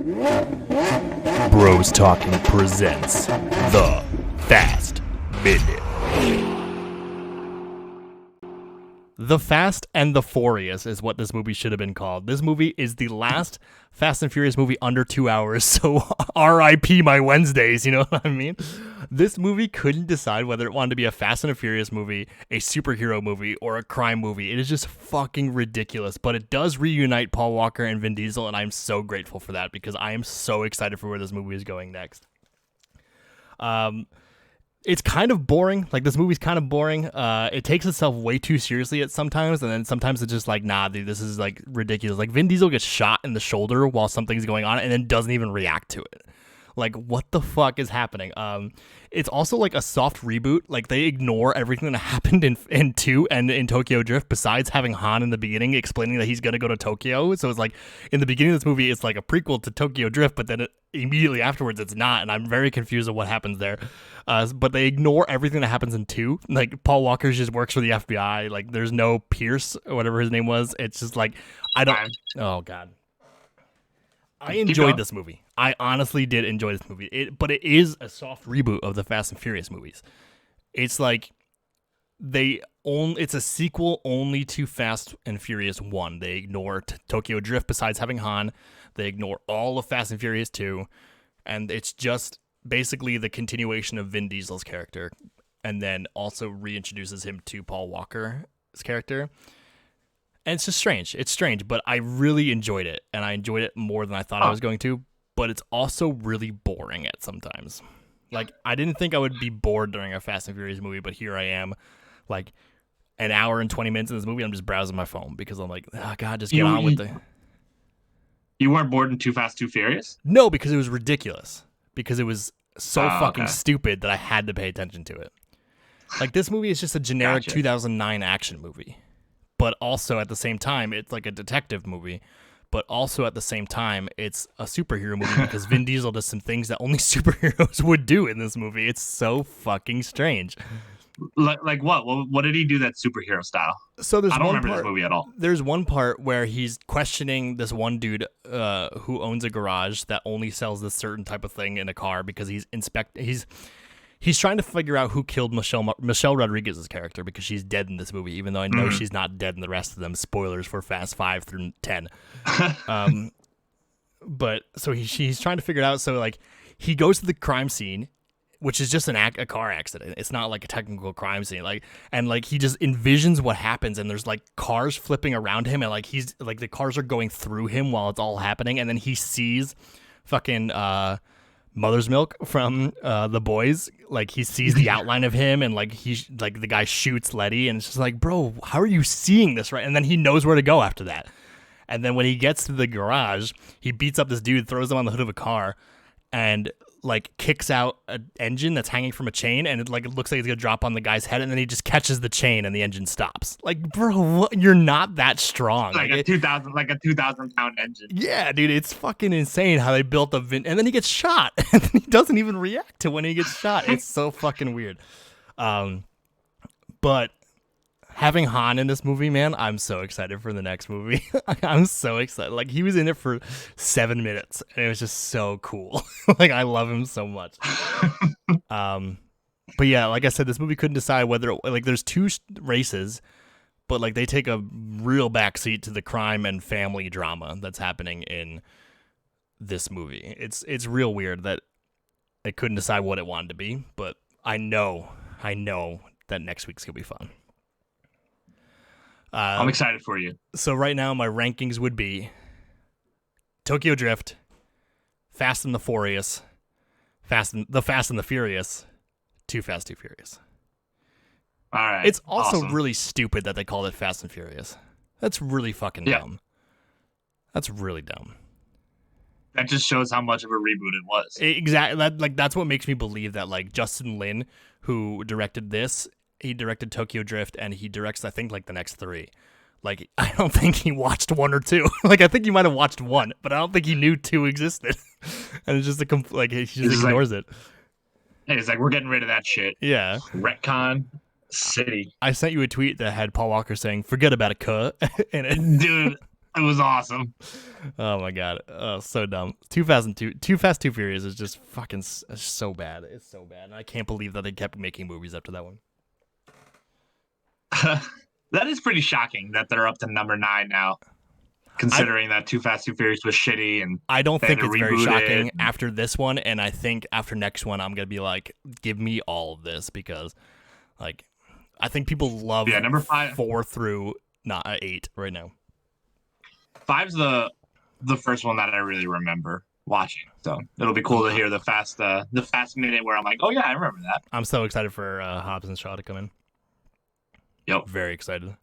Bros Talking presents The Fast Minute. The Fast and the Furious is what this movie should have been called. This movie is the last Fast and Furious movie under 2 hours, so R.I.P. my Wednesdays, you know what I mean? This movie couldn't decide whether it wanted to be a Fast and a Furious movie, a superhero movie, or a crime movie. It is just fucking ridiculous, but it does reunite Paul Walker and Vin Diesel, and I'm so grateful for that because I am so excited for where this movie is going next. It's kind of boring. Like, this movie's kind of boring. It takes itself way too seriously at sometimes, and then sometimes it's just like, nah, dude, this is like ridiculous. Like, Vin Diesel gets shot in the shoulder while something's going on and then doesn't even react to it. Like, what the fuck is happening? It's also like a soft reboot. Like, they ignore everything that happened in 2 and in Tokyo Drift, besides having Han in the beginning explaining that he's gonna go to Tokyo. So it's like, in the beginning of this movie, it's like a prequel to Tokyo Drift, but then immediately afterwards, it's not, and I'm very confused of what happens there. But they ignore everything that happens in 2. Like, Paul Walker just works for the FBI. Like, there's no Pierce or whatever his name was. It's just like, I don't. Oh God. I enjoyed this movie. I honestly did enjoy this movie. But it is a soft reboot of the Fast and Furious movies. It's like it's a sequel only to Fast and Furious 1. They ignore Tokyo Drift besides having Han. They ignore all of Fast and Furious 2. And it's just basically the continuation of Vin Diesel's character. And then also reintroduces him to Paul Walker's character. And it's just strange. It's strange, but I really enjoyed it, and I enjoyed it more than I thought I was going to, but it's also really boring at sometimes. Like, I didn't think I would be bored during a Fast and Furious movie, but here I am, like, an hour and 20 minutes in this movie, I'm just browsing my phone, because I'm like, oh, God, just get on with the... You weren't bored in Too Fast, Too Furious? No, because it was ridiculous. Because it was so fucking stupid that I had to pay attention to it. Like, this movie is just a generic 2009 action movie. But also at the same time, it's like a detective movie. But also at the same time, it's a superhero movie because Vin Diesel does some things that only superheroes would do in this movie. It's so fucking strange. Like what? What did he do that's superhero style? So I don't remember this movie at all. There's one part where he's questioning this one dude who owns a garage that only sells this certain type of thing in a car because He's trying to figure out who killed Michelle Rodriguez's character because she's dead in this movie, even though I know she's not dead in the rest of them. Spoilers for Fast 5 through 10. But so he's trying to figure it out. So like he goes to the crime scene, which is just a car accident. It's not like a technical crime scene. And he just envisions what happens, and there's like cars flipping around him, and like he's like the cars are going through him while it's all happening, and then he sees fucking Mother's Milk from The Boys. Like, he sees the outline of him, and like the guy shoots Letty, and it's just like, bro, how are you seeing this, right? And then he knows where to go after that. And then when he gets to the garage, he beats up this dude, throws him on the hood of a car, and like kicks out an engine that's hanging from a chain, and it looks like it's gonna drop on the guy's head, and then he just catches the chain and the engine stops. Like, bro, you're not that strong. Like a 2,000-pound engine. Yeah, dude, it's fucking insane how they built a and then he gets shot, and then he doesn't even react to when he gets shot. It's so fucking weird. But having Han in this movie, man, I'm so excited for the next movie. I'm so excited. Like, he was in it for 7 minutes, and it was just so cool. Like, I love him so much. But yeah, like I said, this movie couldn't decide whether there's 2 races, but like they take a real backseat to the crime and family drama that's happening in this movie. It's real weird that it couldn't decide what it wanted to be, but I know that next week's gonna be fun. I'm excited for you. So right now, my rankings would be Tokyo Drift, Fast and the Furious, Fast and the Furious, Too Fast, Too Furious. All right. It's also awesome. really stupid that they called it Fast and Furious. That's really fucking dumb. That's really dumb. That just shows how much of a reboot it was. Exactly. That's what makes me believe that like Justin Lin, who directed this, he directed Tokyo Drift, and he directs, I think, like the next 3. Like, I don't think he watched 1 or 2. Like, I think he might have watched 1, but I don't think he knew 2 existed. And it's just he just ignores it. Hey, it's like, we're getting rid of that shit. Yeah. Retcon City. I sent you a tweet that had Paul Walker saying, "Forget about it, cut." And Dude, It was awesome. Oh my god, so dumb. Too Fast and Too Fast, Too Furious is just fucking it's so bad. It's so bad, and I can't believe that they kept making movies after that one. That is pretty shocking that they're up to number 9 now, I considering that Too Fast, Too Furious was shitty and I don't they had think to it's very reboot shocking it. after this one, and I think after next one, I'm gonna be like, give me all of this because, like, I think people love Yeah, number 5. 4 through not 8 right now. 5's the first one that I really remember watching. So it'll be cool to hear the fast minute where I'm like, oh yeah, I remember that. I'm so excited for Hobbs and Shaw to come in. Yep. Very excited.